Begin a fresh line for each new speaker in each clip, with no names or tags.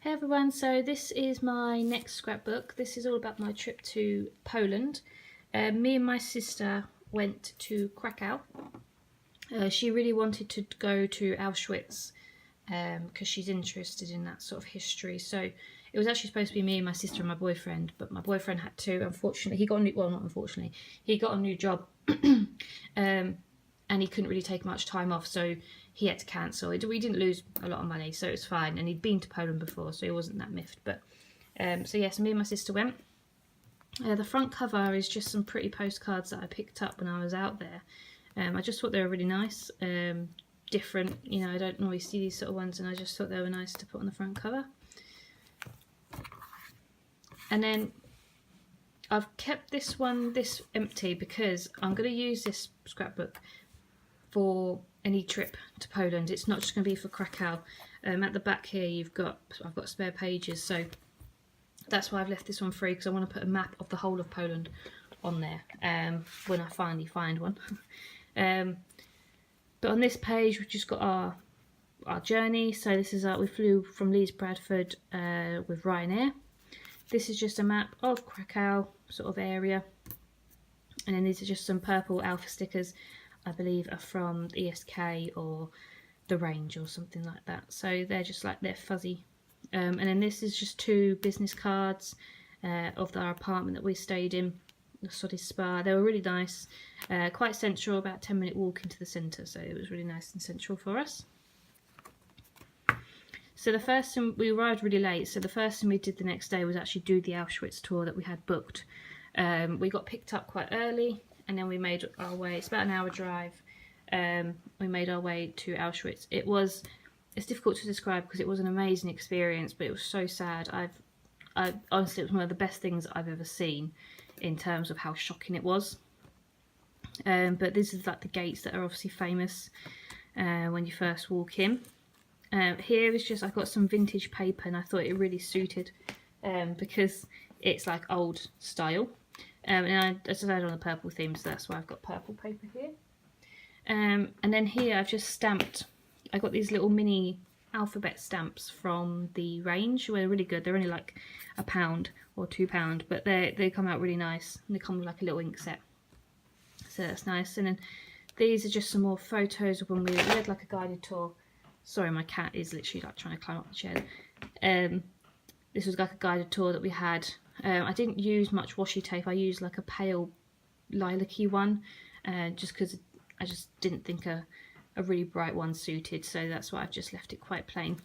Hey everyone, so this is my next scrapbook. This is all about my trip to Poland. Me and my sister went to Krakow. She really wanted to go to Auschwitz because she's interested in that sort of history. So it was actually supposed to be me and my sister and my boyfriend, but my boyfriend had to, unfortunately, he got a new, well, not unfortunately, he got a new job and he couldn't really take much time off, so he had to cancel. We didn't lose a lot of money, so it was fine, and he'd been to Poland before, so he wasn't that miffed. But so yes, me and my sister went. The front cover is just some pretty postcards that I picked up when I was out there. I just thought they were really nice, different. You know, I don't normally see these sort of ones, and I just thought they were nice to put on the front cover. And then I've kept this empty because I'm going to use this scrapbook for any trip to Poland. It's not just going to be for Krakow. At the back here I've got spare pages, so that's why I've left this one free, because I want to put a map of the whole of Poland on there when I finally find one. But on this page we've just got our journey. So this is we flew from Leeds Bradford with Ryanair. This is just a map of Krakow sort of area, and then these are just some purple alpha stickers. I believe are from ESK or the range or something like that. So they're just like, they're fuzzy. And then this is just 2 business cards of our apartment that we stayed in, the Soddy Spa. They were really nice, quite central, about a 10-minute walk into the centre, so it was really nice and central for us. So the first thing, we arrived really late, so the first thing we did the next day was actually do the Auschwitz tour that we had booked. We got picked up quite early, and then we made our way, it's about an hour drive, we made our way to Auschwitz. It's difficult to describe because it was an amazing experience, but it was so sad. Honestly, it was one of the best things I've ever seen in terms of how shocking it was. But this is like the gates that are obviously famous when you first walk in. Here is just, I got some vintage paper and I thought it really suited because it's like old style. And I decided on the purple theme, so that's why I've got purple paper here. And then here I've just stamped, I got these little mini alphabet stamps from the range. They're really good. They're only like £1 or £2, but they come out really nice. And they come with like a little ink set, so that's nice. And then these are just some more photos of when we had like a guided tour. Sorry, my cat is literally like trying to climb up the chair. This was like a guided tour that we had. I didn't use much washi tape. I used like a pale lilac-y one, just because I just didn't think a really bright one suited, so that's why I've just left it quite plain.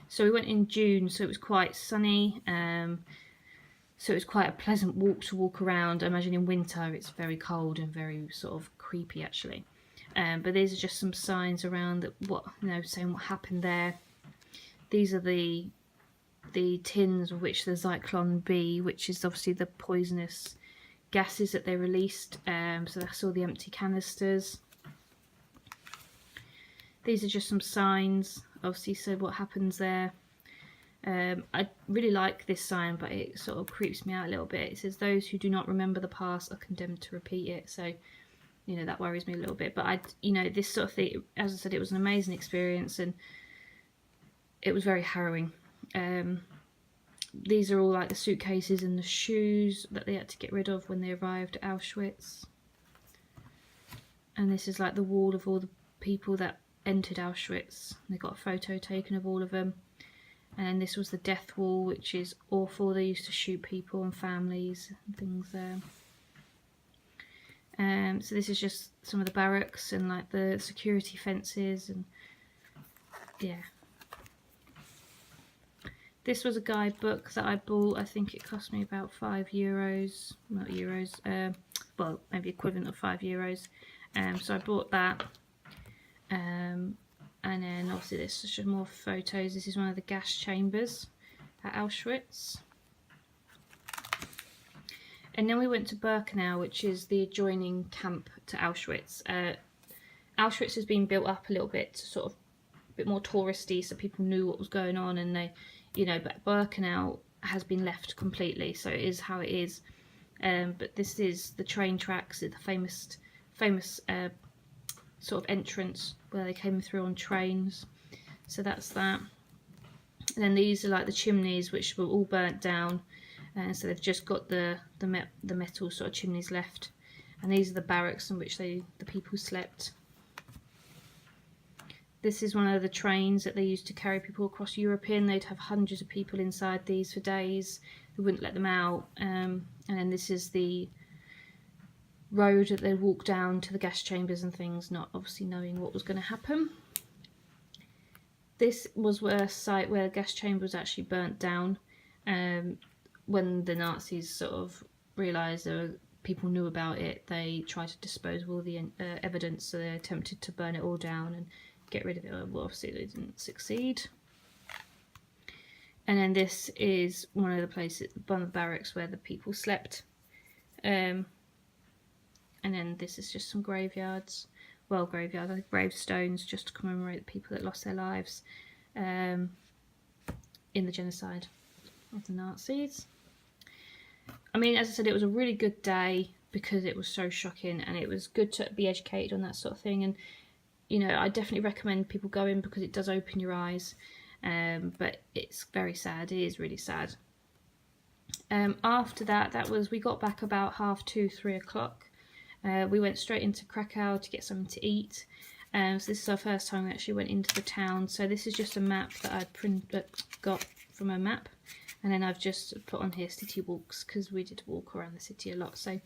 So we went in June, so it was quite sunny, so it was quite a pleasant walk to walk around. I imagine in winter it's very cold and very sort of creepy actually. But these are just some signs around that saying what happened there. These are the tins of which the Zyklon B, which is obviously the poisonous gases that they released. So that's all the empty canisters. These are just some signs, obviously, so what happens there. I really like this sign, but it sort of creeps me out a little bit. It says, "Those who do not remember the past are condemned to repeat it." So, you know, that worries me a little bit. But this sort of thing, as I said, it was an amazing experience and it was very harrowing. These are all like the suitcases and the shoes that they had to get rid of when they arrived at Auschwitz. And this is like the wall of all the people that entered Auschwitz. They got a photo taken of all of them. And this was the death wall, which is awful. They used to shoot people and families and things there. So this is just some of the barracks and like the security fences, and yeah. This was a guidebook that I bought. I think it cost me about €5, not euros, well, maybe equivalent of €5. So I bought that. And then obviously this is just more photos. This is one of the gas chambers at Auschwitz. And then we went to Birkenau, which is the adjoining camp to Auschwitz. Auschwitz has been built up a little bit to sort of a bit more touristy, so people knew what was going on, and they, but Birkenau has been left completely, so it is how it is. But this is the train tracks, the famous sort of entrance where they came through on trains. So that's that. And then these are like the chimneys, which were all burnt down, and so they've just got the metal sort of chimneys left. And these are the barracks in which the people slept. This is one of the trains that they used to carry people across Europe in. They'd have hundreds of people inside these for days. They wouldn't let them out. And then this is the road that they'd walk down to the gas chambers and things, not obviously knowing what was going to happen. This was a site where the gas chamber was actually burnt down. When the Nazis sort of realised people knew about it, they tried to dispose of all the evidence, so they attempted to burn it all down and get rid of it. Well, obviously they didn't succeed. And then this is one of the barracks where the people slept. And then this is just some graveyards. Well, graveyards, gravestones, just to commemorate the people that lost their lives in the genocide of the Nazis. I mean, as I said, it was a really good day because it was so shocking, and it was good to be educated on that sort of thing. And you know, I definitely recommend people go in because it does open your eyes. But it's very sad. It is really sad. After that we got back about 2:30, 3 o'clock. We went straight into Krakow to get something to eat. So this is our first time we actually went into the town. So this is just a map that I got from a map, and then I've just put on here city walks because we did walk around the city a lot. So,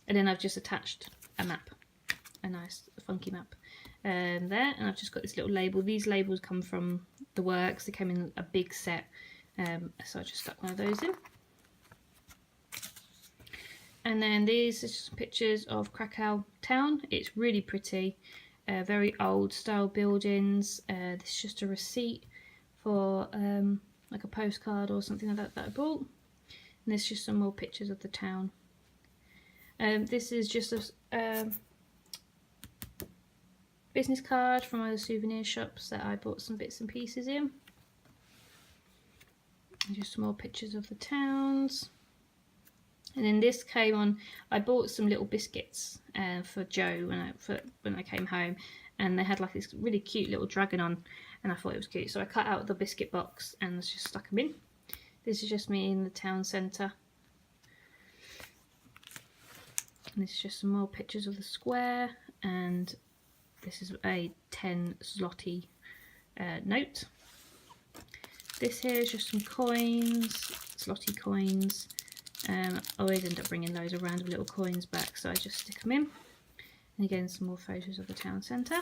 and then I've just attached a map, a nice funky map there, and I've just got this little label. These labels come from the works. They came in a big set, so I just stuck one of those in. And then these are just pictures of Krakow town. It's really pretty, very old style buildings. This is just a receipt for like a postcard or something like that I bought. And there's just some more pictures of the town. This is just a business card from one of the souvenir shops that I bought some bits and pieces in. And just some more pictures of the towns. And then this came on, I bought some little biscuits for Joe when I came home, and they had like this really cute little dragon on, and I thought it was cute, so I cut out the biscuit box and just stuck them in. This is just me in the town centre. And this is just some more pictures of the square, and this is a 10 zloty note. This here is just some coins, zloty coins. I always end up bringing loads of random little coins back, so I just stick them in. And again, some more photos of the town centre.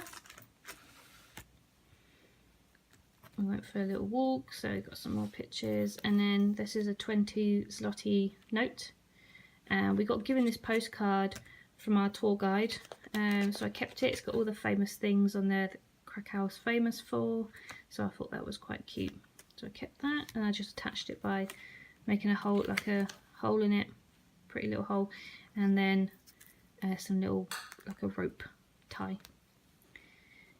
I went for a little walk, so got some more pictures. And then this is a 20 zloty note. We got given this postcard from our tour guide, so I kept it. It's got all the famous things on there that Krakow's famous for, so I thought that was quite cute. So I kept that, and I just attached it by making a hole, like a hole in it, pretty little hole, and then some little, like a rope tie.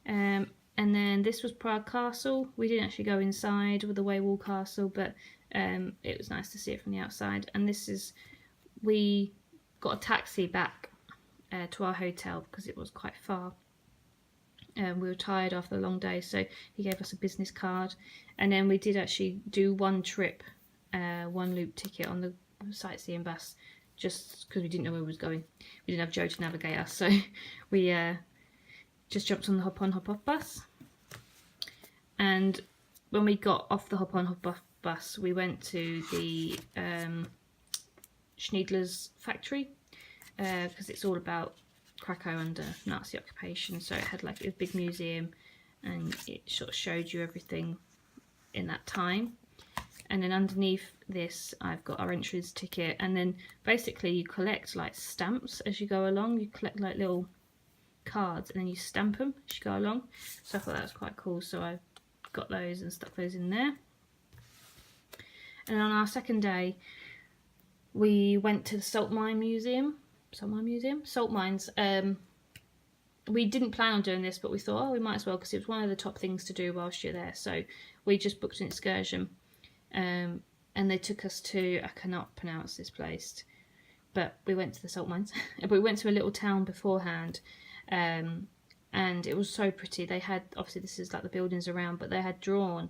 And then this was Prague Castle. We didn't actually go inside with the Waywall Castle, but it was nice to see it from the outside. And this is, we got a taxi back to our hotel because it was quite far. We were tired after a long day, so he gave us a business card. And then we did actually do one trip, one loop ticket on the sightseeing bus, just because we didn't know where we was going. We didn't have Joe to navigate us, so we just jumped on the hop on hop off bus. And when we got off the hop on hop off bus, we went to the Schneidler's factory, because it's all about Krakow under Nazi occupation. So it had like a big museum, and it sort of showed you everything in that time. And then underneath this, I've got our entrance ticket. And then basically you collect like stamps as you go along. You collect like little cards, and then you stamp them as you go along. So I thought that was quite cool. So I got those and stuck those in there. And on our second day, we went to the Salt Mines. We didn't plan on doing this, but we thought, oh, we might as well, because it was one of the top things to do whilst you're there. So we just booked an excursion. And they took us to, I cannot pronounce this place, but we went to the salt mines. But we went to a little town beforehand, and it was so pretty. They had, obviously this is like the buildings around, but they had drawn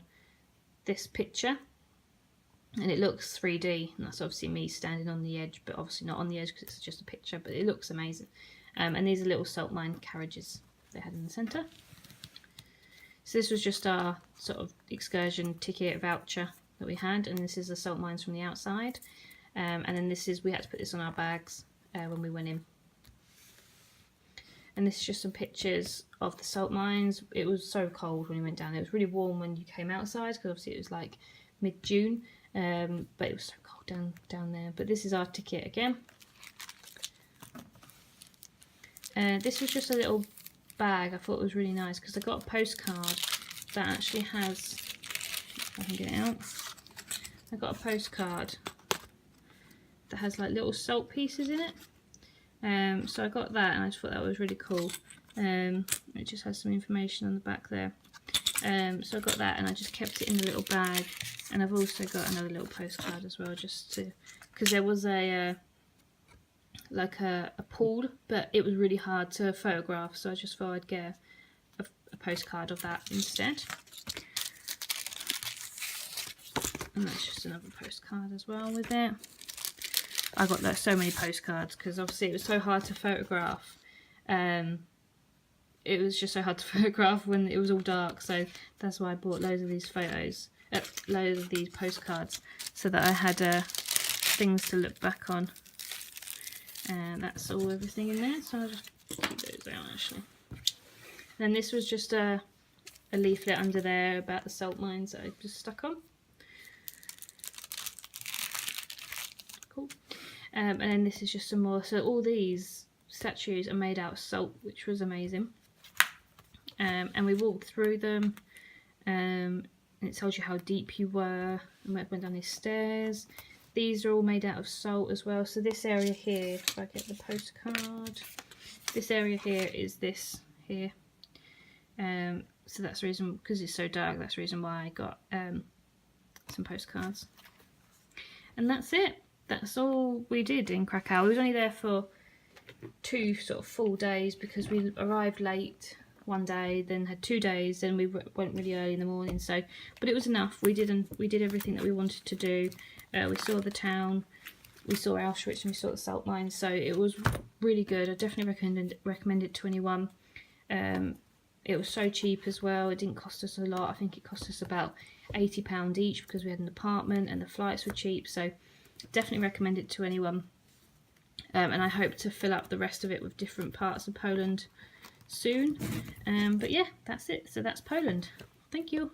this picture, and it looks 3D, and that's obviously me standing on the edge, but obviously not on the edge because it's just a picture, but it looks amazing. And these are little salt mine carriages they had in the centre. So this was just our sort of excursion ticket voucher that we had, and this is the salt mines from the outside. And then this is, we had to put this on our bags when we went in. And this is just some pictures of the salt mines. It was so cold when we went down there. It was really warm when you came outside because obviously it was like mid-June, but it was so cold down there. But this is our ticket again. This was just a little bag. I thought it was really nice because I got a postcard that actually has, if I can get it out, I got a postcard that has like little salt pieces in it. So I got that, and I just thought that was really cool. It just has some information on the back there. So I got that, and I just kept it in a little bag. And I've also got another little postcard as well, just to, because there was a like a pool, but it was really hard to photograph, so I just thought I'd get a postcard of that instead. And that's just another postcard as well with it. I got so many postcards because obviously it was so hard to photograph. It was just so hard to photograph when it was all dark, so that's why I bought loads of these photos, loads of these postcards, so that I had things to look back on. And that's everything in there, so I'll just keep those out actually. And this was just a leaflet under there about the salt mines that I just stuck on. Cool. And then this is just some more. So all these statues are made out of salt, which was amazing. And we walked through them, and it tells you how deep you were, and we went down these stairs. These are all made out of salt as well. So this area here, if I get the postcard, this area here is this here. So that's the reason, because it's so dark, that's the reason why I got some postcards. And that's it. That's all we did in Krakow. We was only there for 2 sort of full days because we arrived late one day, then had 2 days, then we went really early in the morning. So, but it was enough. We did everything that we wanted to do. We saw the town, we saw Auschwitz, and we saw the salt mines. So it was really good. I definitely recommend it to anyone. It was so cheap as well. It didn't cost us a lot. I think it cost us about £80 each because we had an apartment, and the flights were cheap. So definitely recommend it to anyone. And I hope to fill up the rest of it with different parts of Poland soon. But yeah, that's it. So that's Poland. Thank you.